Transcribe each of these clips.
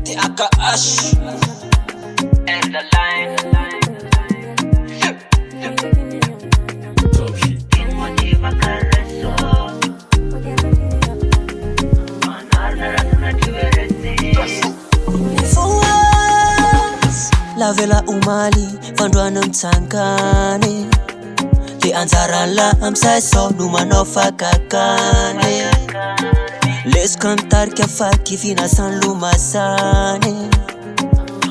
THH and the line. Lavela umali vandroana mitsangany le anjarala amsay sao no manao fakakany lesoko mitarika faky finasan'ny lomasany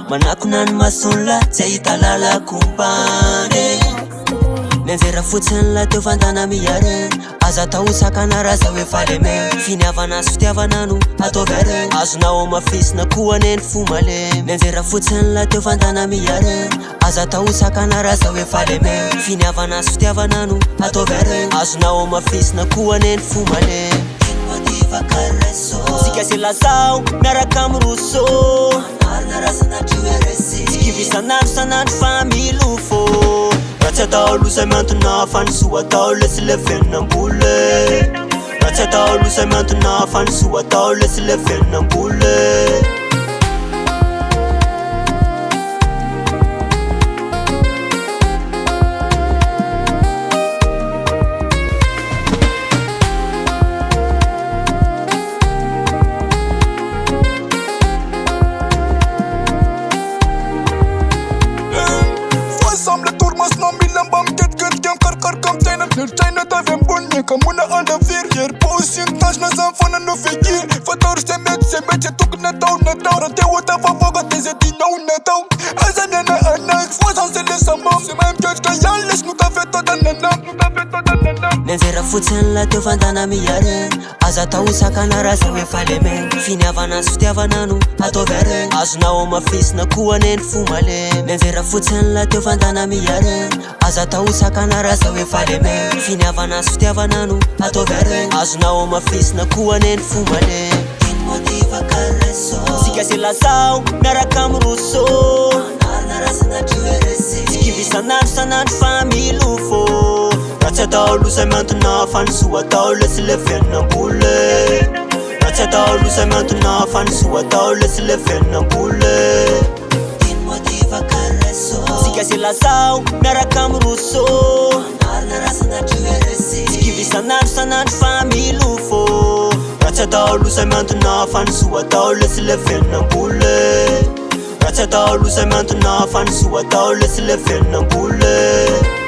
manakonany masonla tsy ahita lalakombany mianjera fotsiny la teo fandana miare aza tao sakana raza hoe faleme finiavana sy fitiavana no ataovy are azonao mafisina koa neny fo malemy mianjera fotsiny la teo fandana miare aza tao sakana raza hoe faleme finiavana sy fitiavana no ataovy are azonao mafisina koa neny fo malemy sika se lazao miaraka amy rousseau tsikivisanandro sanandro fa milofo raha tsy atao losa miantona fa ny soa atao lesy le veninambole raha tsy atao losa miantona fa ny soa atao lesy le veninambole Kamuna alla virger Påsyn tash na zamfana no figir Fator se mete tuk na tau Rante wata favoga teze di nou na tau Azanya na anak Fosan se le samam Se même que kayal les nuka feto da nanam mianjera fotsiny la teo fandana miare aza tao sakana raza hoe faleme finiavana sy fitiavana no ataovy are azonao mafisina koa neny fo malemy mianjera fotsiny la teo fandana miare aza tao sakana raza hoe faleme finiavana sy fitiavana no ataovy are azonao mafisina koa neny fo malemy sika se lazao miaraka amy rousseau tsikivisanandro sanandro fa milofo raha tsy atao losa miantona fa ny soa atao lesy le veninambole raha tsy atao losa miantona fa ny soa atao lesy le veninambole sika se lazao miaraka amy rousseau tsikivisanandro sanandro fa milofo raha tsy atao losa miantona fa ny soa atao lesy le veninambole raha tsy atao losa miantona fa ny soa atao lesy le veninambole